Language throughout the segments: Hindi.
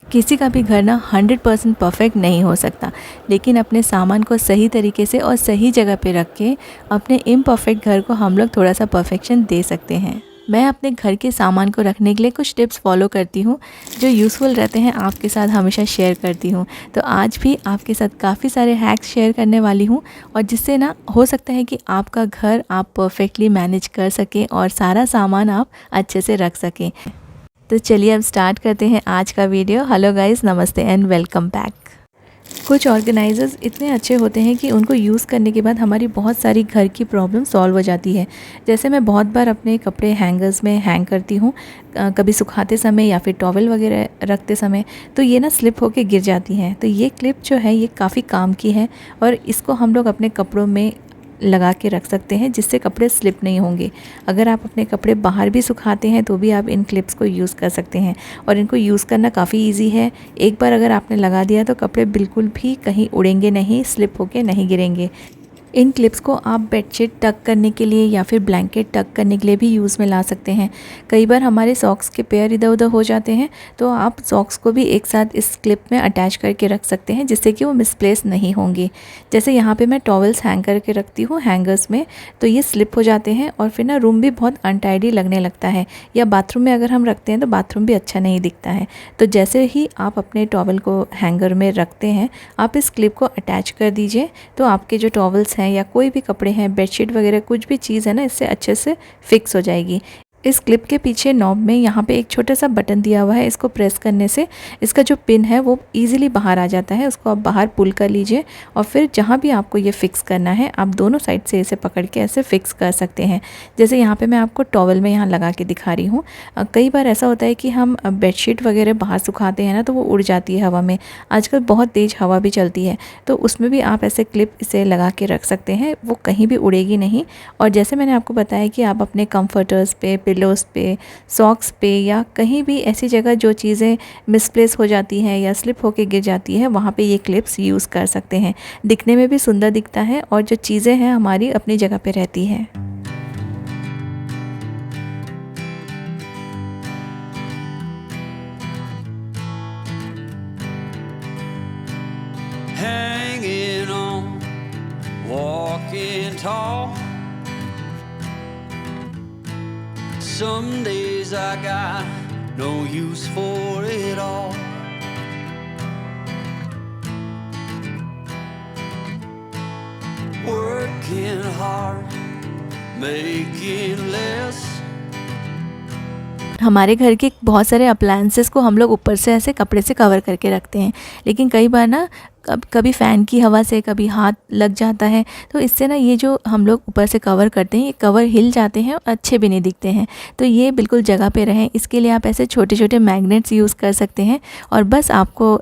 किसी का भी घर ना 100% परफेक्ट नहीं हो सकता, लेकिन अपने सामान को सही तरीके से और सही जगह पे रख के अपने इम्परफेक्ट घर को हम लोग थोड़ा सा परफेक्शन दे सकते हैं। मैं अपने घर के सामान को रखने के लिए कुछ टिप्स फॉलो करती हूँ जो यूज़फुल रहते हैं, आपके साथ हमेशा शेयर करती हूँ। तो आज भी आपके साथ काफ़ी सारे हैक्स शेयर करने वाली हूँ, और जिससे ना हो सकता है कि आपका घर आप परफेक्टली मैनेज कर सकें और सारा सामान आप अच्छे से रख सकें। तो चलिए अब स्टार्ट करते हैं आज का वीडियो। हेलो गाइस, नमस्ते एंड वेलकम बैक। कुछ ऑर्गेनाइज़र्स इतने अच्छे होते हैं कि उनको यूज़ करने के बाद हमारी बहुत सारी घर की प्रॉब्लम सॉल्व हो जाती है। जैसे मैं बहुत बार अपने कपड़े हैंगर्स में हैंग करती हूँ, कभी सुखाते समय या फिर टॉवल वगैरह रखते समय, तो ये ना स्लिप होके गिर जाती हैं। तो ये क्लिप जो है ये काफ़ी काम की है, और इसको हम लोग अपने कपड़ों में लगा के रख सकते हैं जिससे कपड़े स्लिप नहीं होंगे। अगर आप अपने कपड़े बाहर भी सुखाते हैं तो भी आप इन क्लिप्स को यूज़ कर सकते हैं, और इनको यूज़ करना काफ़ी इजी है। एक बार अगर आपने लगा दिया तो कपड़े बिल्कुल भी कहीं उड़ेंगे नहीं, स्लिप होके नहीं गिरेंगे। इन क्लिप्स को आप बेडशीट टक करने के लिए या फिर ब्लैंकेट टक करने के लिए भी यूज़ में ला सकते हैं। कई बार हमारे सॉक्स के पेयर इधर उधर हो जाते हैं, तो आप सॉक्स को भी एक साथ इस क्लिप में अटैच करके रख सकते हैं जिससे कि वो मिसप्लेस नहीं होंगे। जैसे यहाँ पे मैं टॉवल्स हैंग करके रखती हूँ हैंगर्स में, तो ये स्लिप हो जाते हैं और फिर ना रूम भी बहुत अनटाइडी लगने लगता है, या बाथरूम में अगर हम रखते हैं तो बाथरूम भी अच्छा नहीं दिखता है। तो जैसे ही आप अपने टॉवल को हैंगर में रखते हैं, आप इस क्लिप को अटैच कर दीजिए, तो आपके जो टॉवल्स हैं या कोई भी कपड़े हैं, बेडशीट वगैरह कुछ भी चीज़ है ना, इससे अच्छे से फिक्स हो जाएगी। इस क्लिप के पीछे नॉब में यहाँ पे एक छोटा सा बटन दिया हुआ है। इसको प्रेस करने से इसका जो पिन है वो इजीली बाहर आ जाता है। उसको आप बाहर पुल कर लीजिए, और फिर जहाँ भी आपको ये फ़िक्स करना है आप दोनों साइड से इसे पकड़ के ऐसे फ़िक्स कर सकते हैं। जैसे यहाँ पे मैं आपको टॉवल में यहाँ लगा के दिखा रही हूँ। कई बार ऐसा होता है कि हम बेडशीट वगैरह बाहर सुखाते हैं ना, तो वो उड़ जाती है हवा में। आजकल बहुत तेज़ हवा भी चलती है, तो उसमें भी आप ऐसे क्लिप इसे लगा के रख सकते हैं, वो कहीं भी उड़ेगी नहीं। और जैसे मैंने आपको बताया कि आप अपने कम्फर्टर्स पे, पिलोस पे, सॉक्स पे, या कहीं भी ऐसी जगह जो चीज़ें मिसप्लेस हो जाती हैं या स्लिप होके गिर जाती है, वहाँ पे ये क्लिप्स यूज़ कर सकते हैं। दिखने में भी सुंदर दिखता है, और जो चीज़ें हैं हमारी अपनी जगह पे रहती हैं। Hanging on, walking tall. Some days I got no use for it all. Working hard, making less. हमारे घर के बहुत सारे अप्लायंसेस को हम लोग ऊपर से ऐसे कपड़े से कवर करके रखते हैं, लेकिन कई बार ना कभी फ़ैन की हवा से कभी हाथ लग जाता है, तो इससे ना ये जो हम लोग ऊपर से कवर करते हैं, ये कवर हिल जाते हैं और अच्छे भी नहीं दिखते हैं। तो ये बिल्कुल जगह पे रहें, इसके लिए आप ऐसे छोटे छोटे मैग्नेट्स यूज़ कर सकते हैं, और बस आपको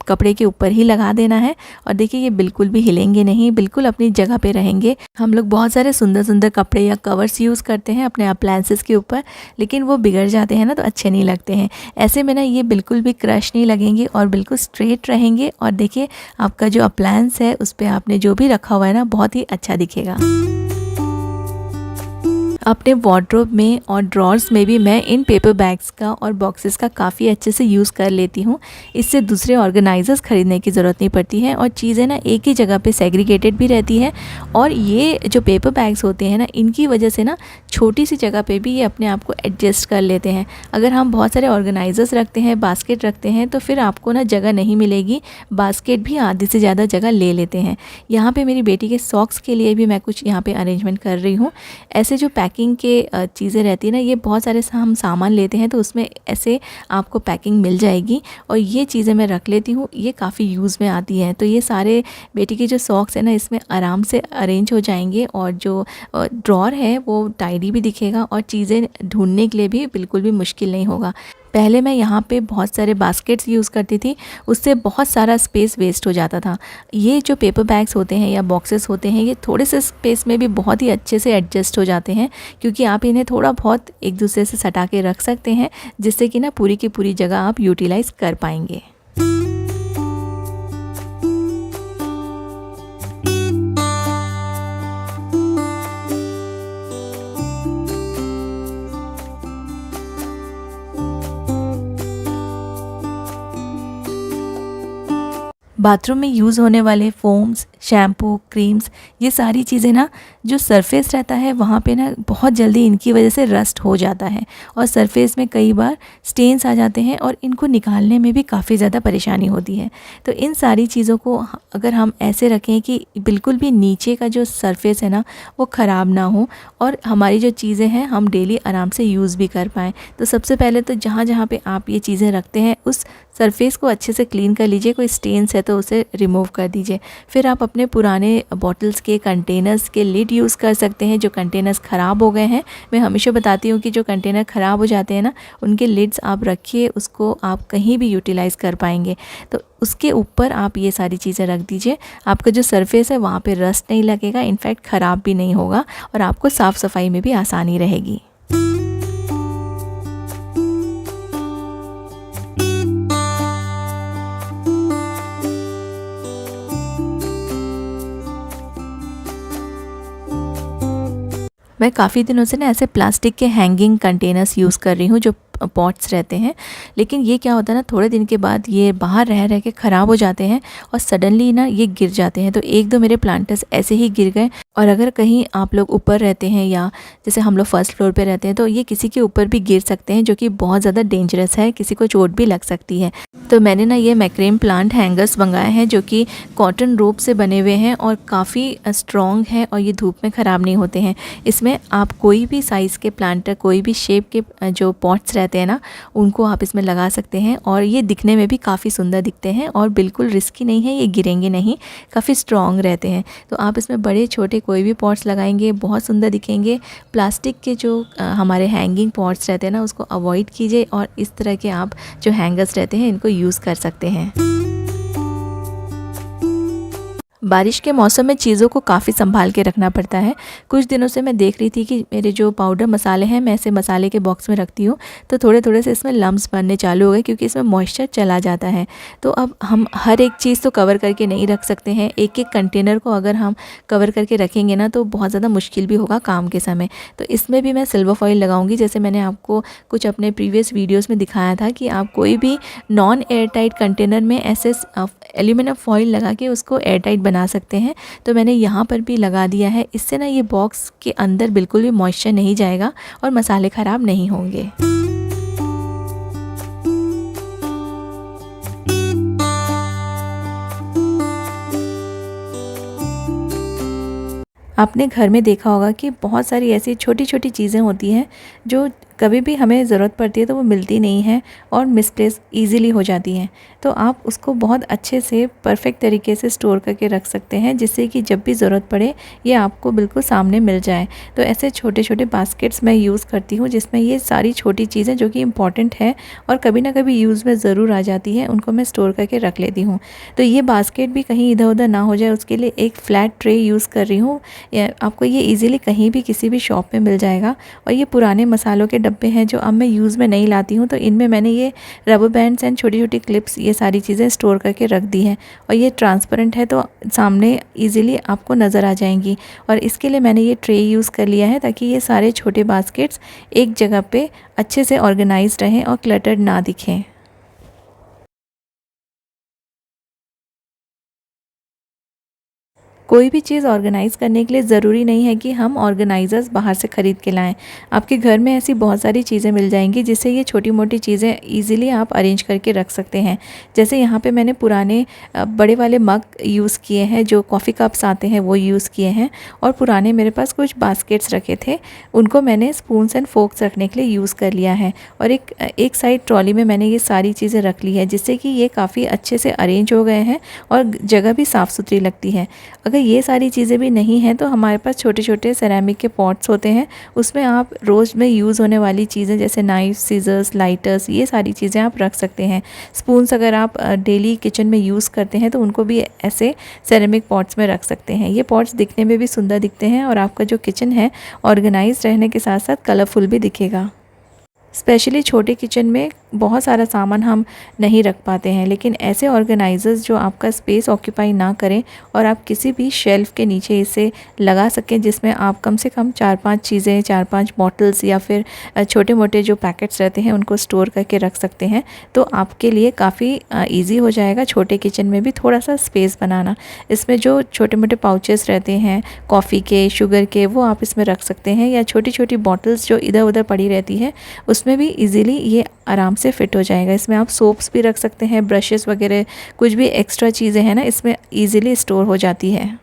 कपड़े के ऊपर ही लगा देना है। और देखिए ये बिल्कुल भी हिलेंगे नहीं, बिल्कुल अपनी जगह पे रहेंगे। हम लोग बहुत सारे सुंदर सुंदर कपड़े या कवर्स यूज़ करते हैं अपने अप्लायंसेस के ऊपर, लेकिन वो बिगड़ जाते हैं ना, तो अच्छे नहीं लगते हैं। ऐसे में ना ये बिल्कुल भी क्रश नहीं लगेंगे और बिल्कुल स्ट्रेट रहेंगे। और देखिए आपका जो अप्लायंस है उस पे आपने जो भी रखा हुआ है ना, बहुत ही अच्छा दिखेगा। अपने वार्डरोब में और ड्रॉर्स में भी मैं इन पेपर बैग्स का और बॉक्सेस का काफ़ी अच्छे से यूज़ कर लेती हूँ। इससे दूसरे ऑर्गेनाइजर्स ख़रीदने की ज़रूरत नहीं पड़ती है, और चीज़ें ना एक ही जगह पे सेग्रीगेटेड भी रहती है। और ये जो पेपर बैग्स होते हैं ना, इनकी वजह से ना छोटी सी जगह पे भी ये अपने आप को एडजस्ट कर लेते हैं। अगर हम बहुत सारे ऑर्गेनाइजर्स रखते हैं, बास्केट रखते हैं, तो फिर आपको ना जगह नहीं मिलेगी। बास्केट भी आधी से ज़्यादा जगह ले लेते हैं। यहाँ पे मेरी बेटी के सॉक्स के लिए भी मैं कुछ यहाँ पे अरेंजमेंट कर रही हूँ। ऐसे जो पैकिंग के चीज़ें रहती है ना, ये बहुत सारे हम सामान लेते हैं तो उसमें ऐसे आपको पैकिंग मिल जाएगी, और ये चीज़ें मैं रख लेती हूँ, ये काफ़ी यूज़ में आती हैं। तो ये सारे बेटी के जो सॉक्स है ना, इसमें आराम से अरेंज हो जाएंगे, और जो ड्रॉर है वो टाइडी भी दिखेगा, और चीज़ें ढूंढने के लिए भी बिल्कुल भी मुश्किल नहीं होगा। पहले मैं यहाँ पे बहुत सारे बास्केट्स यूज़ करती थी, उससे बहुत सारा स्पेस वेस्ट हो जाता था। ये जो पेपर बैग्स होते हैं या बॉक्सेस होते हैं, ये थोड़े से स्पेस में भी बहुत ही अच्छे से एडजस्ट हो जाते हैं, क्योंकि आप इन्हें थोड़ा बहुत एक दूसरे से सटा के रख सकते हैं, जिससे कि ना पूरी की पूरी जगह आप यूटिलाइज़ कर पाएंगे। बाथरूम में यूज़ होने वाले फोम्स, शैम्पू, क्रीम्स, ये सारी चीज़ें ना जो सरफेस रहता है वहाँ पे ना बहुत जल्दी इनकी वजह से रस्ट हो जाता है और सरफेस में कई बार स्टेन्स आ जाते हैं और इनको निकालने में भी काफ़ी ज़्यादा परेशानी होती है। तो इन सारी चीज़ों को अगर हम ऐसे रखें कि बिल्कुल भी नीचे का जो सरफेस है ना वो ख़राब ना हो और हमारी जो चीज़ें हैं हम डेली आराम से यूज़ भी कर पाएँ। तो सबसे पहले तो जहाँ जहाँ पे आप ये चीज़ें रखते हैं उस सरफेस को अच्छे से क्लीन कर लीजिए। कोई स्टेन्स है तो उसे रिमूव कर दीजिए। फिर आप अपने पुराने बॉटल्स के कंटेनर्स के लिड यूज़ कर सकते हैं। जो कंटेनर्स ख़राब हो गए हैं, मैं हमेशा बताती हूँ कि जो कंटेनर ख़राब हो जाते हैं ना उनके लिड्स आप रखिए, उसको आप कहीं भी यूटिलाइज़ कर पाएंगे। तो उसके ऊपर आप ये सारी चीज़ें रख दीजिए। आपका जो सरफेस है वहाँ पे रस्ट नहीं लगेगा, इनफैक्ट ख़राब भी नहीं होगा और आपको साफ़ सफाई में भी आसानी रहेगी। मैं काफ़ी दिनों से ना ऐसे प्लास्टिक के हैंगिंग कंटेनर्स यूज़ कर रही हूँ जो पॉट्स रहते हैं, लेकिन ये क्या होता है ना थोड़े दिन के बाद ये बाहर रह रह के ख़राब हो जाते हैं और सडनली ना ये गिर जाते हैं। तो एक दो मेरे प्लांटर्स ऐसे ही गिर गए। और अगर कहीं आप लोग ऊपर रहते हैं या जैसे हम लोग फर्स्ट फ्लोर पे रहते हैं तो ये किसी के ऊपर भी गिर सकते हैं, जो कि बहुत ज़्यादा डेंजरस है, किसी को चोट भी लग सकती है। तो मैंने ना ये मैक्रेम प्लांट हैंगर्स मंगाए हैं जो कि कॉटन रोप से बने हुए हैं और काफ़ी स्ट्रॉन्ग है और ये धूप में ख़राब नहीं होते हैं। इसमें आप कोई भी साइज़ के प्लांटर, कोई भी शेप के जो पॉट्स रहते हैं ना उनको आप इसमें लगा सकते हैं और ये दिखने में भी काफ़ी सुंदर दिखते हैं और बिल्कुल रिस्की नहीं है, ये गिरेंगे नहीं, काफ़ी स्ट्रॉन्ग रहते हैं। तो आप इसमें बड़े छोटे कोई भी पॉट्स लगाएंगे बहुत सुंदर दिखेंगे। प्लास्टिक के जो हमारे हैंगिंग पॉट्स रहते हैं ना उसको अवॉइड कीजिए और इस तरह के आप जो हैंगर्स रहते हैं इनको यूज़ कर सकते हैं। बारिश के मौसम में चीज़ों को काफ़ी संभाल के रखना पड़ता है। कुछ दिनों से मैं देख रही थी कि मेरे जो पाउडर मसाले हैं मैं इसे मसाले के बॉक्स में रखती हूँ तो थोड़े थोड़े से इसमें लम्स बनने चालू हो गए क्योंकि इसमें मॉइस्चर चला जाता है। तो अब हम हर एक चीज़ तो कवर करके नहीं रख सकते हैं। एक एक कंटेनर को अगर हम कवर करके रखेंगे ना तो बहुत ज़्यादा मुश्किल भी होगा काम के समय। तो इसमें भी मैं सिल्वर फॉइल लगाऊंगी, जैसे मैंने आपको कुछ अपने प्रीवियस वीडियोस में दिखाया था कि आप कोई भी नॉन एयर टाइट कंटेनर में ऐसे एल्यूमिनियम फॉइल लगा के उसको एयर टाइट बना सकते हैं। तो मैंने यहाँ पर भी लगा दिया है। इससे ना ये बॉक्स के अंदर बिल्कुल भी मॉइस्चर नहीं जाएगा और मसाले ख़राब नहीं होंगे। आपने घर में देखा होगा कि बहुत सारी ऐसी छोटी छोटी चीज़ें होती हैं जो कभी भी हमें ज़रूरत पड़ती है तो वो मिलती नहीं है और मिसप्लेस ईज़िली हो जाती हैं। तो आप उसको बहुत अच्छे से परफेक्ट तरीके से स्टोर करके रख सकते हैं जिससे कि जब भी ज़रूरत पड़े ये आपको बिल्कुल सामने मिल जाए। तो ऐसे छोटे छोटे बास्केट्स मैं यूज़ करती हूँ जिसमें ये सारी छोटी चीज़ें जो कि इम्पॉर्टेंट है और कभी ना कभी यूज़ में ज़रूर आ जाती है उनको मैं स्टोर करके रख लेती हूँ। तो ये बास्केट भी कहीं इधर उधर ना हो जाए उसके लिए एक फ़्लैट ट्रे यूज़ कर रही हूँ। आपको ये ईज़िली कहीं भी किसी भी शॉप में मिल जाएगा। और ये पुराने मसालों के डब्बे हैं जो अब मैं यूज़ में नहीं लाती हूँ, तो इनमें मैंने ये रबर बैंड्स एंड छोटी छोटी क्लिप्स ये सारी चीज़ें स्टोर करके रख दी हैं। और ये ट्रांसपेरेंट है तो सामने ईज़िली आपको नज़र आ जाएंगी। और इसके लिए मैंने ये ट्रे यूज़ कर लिया है ताकि ये सारे छोटे बास्केट्स एक जगह पे अच्छे से ऑर्गेनाइज्ड रहें और क्लटर्ड ना दिखें। कोई भी चीज़ ऑर्गेनाइज़ करने के लिए ज़रूरी नहीं है कि हम ऑर्गेनाइज़र्स बाहर से ख़रीद के लाएं। आपके घर में ऐसी बहुत सारी चीज़ें मिल जाएंगी जिससे ये छोटी मोटी चीज़ें इजीली आप अरेंज करके रख सकते हैं। जैसे यहाँ पे मैंने पुराने बड़े वाले मग यूज़ किए हैं, जो कॉफ़ी कप्स आते हैं वो यूज़ किए हैं। और पुराने मेरे पास कुछ बास्केट्स रखे थे, उनको मैंने स्पून्स एंड फोक्स रखने के लिए यूज़ कर लिया है। और एक साइड ट्रॉली में मैंने ये सारी चीज़ें रख ली है जिससे कि ये काफ़ी अच्छे से अरेंज हो गए हैं और जगह भी साफ़ सुथरी लगती है। अगर ये सारी चीज़ें भी नहीं हैं तो हमारे पास छोटे छोटे सेरेमिक के पॉट्स होते हैं, उसमें आप रोज़ में यूज़ होने वाली चीज़ें जैसे नाइफ, सीजर्स, लाइटर्स, ये सारी चीज़ें आप रख सकते हैं। स्पून्स अगर आप डेली किचन में यूज़ करते हैं तो उनको भी ऐसे सेरेमिक पॉट्स में रख सकते हैं। ये पॉट्स दिखने में भी सुंदर दिखते हैं और आपका जो किचन है ऑर्गेनाइज्ड रहने के साथ साथ कलरफुल भी दिखेगा। स्पेशली छोटे किचन में बहुत सारा सामान हम नहीं रख पाते हैं। लेकिन ऐसे ऑर्गेनाइज़र्स जो आपका स्पेस ऑक्यूपाई ना करें और आप किसी भी शेल्फ़ के नीचे इसे लगा सकें, जिसमें आप कम से कम 4-5 चीज़ें, 4-5 बॉटल्स या फिर छोटे मोटे जो पैकेट्स रहते हैं उनको स्टोर करके रख सकते हैं, तो आपके लिए काफ़ी ईज़ी हो जाएगा छोटे किचन में भी थोड़ा सा स्पेस बनाना। इसमें जो छोटे मोटे पाउचेस रहते हैं कॉफ़ी के, शुगर के, वो आप इसमें रख सकते हैं, या छोटी छोटी बॉटल्स जो इधर उधर पड़ी रहती है उसमें भी इजीली ये आराम से फ़िट हो जाएगा। इसमें आप सोप्स भी रख सकते हैं, ब्रशेस वगैरह, कुछ भी एक्स्ट्रा चीज़ें हैं ना, इसमें इजीली स्टोर हो जाती है।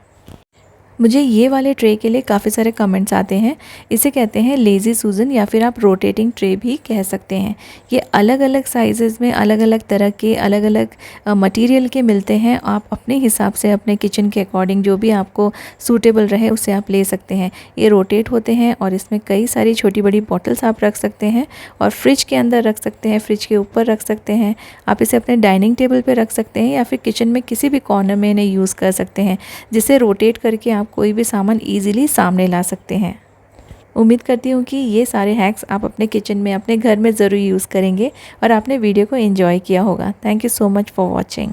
मुझे ये वाले ट्रे के लिए काफ़ी सारे कमेंट्स आते हैं। इसे कहते हैं लेज़ी सूज़न, या फिर आप रोटेटिंग ट्रे भी कह सकते हैं। ये अलग अलग साइज़ेज़ में अलग अलग तरह के, अलग अलग मटेरियल के मिलते हैं। आप अपने हिसाब से अपने किचन के अकॉर्डिंग जो भी आपको सूटेबल रहे उसे आप ले सकते हैं। ये रोटेट होते हैं और इसमें कई सारी छोटी बड़ी बॉटल्स आप रख सकते हैं और फ्रिज के अंदर रख सकते हैं, फ्रिज के ऊपर रख सकते हैं। आप इसे अपने डाइनिंग टेबल पर रख सकते हैं, या फिर किचन में किसी भी कॉर्नर में इन्हें यूज़ कर सकते हैं, जिसे रोटेट करके आप कोई भी सामान ईज़िली सामने ला सकते हैं। उम्मीद करती हूँ कि ये सारे हैक्स आप अपने किचन में, अपने घर में ज़रूर यूज़ करेंगे और आपने वीडियो को एंजॉय किया होगा। Thank you so much for watching.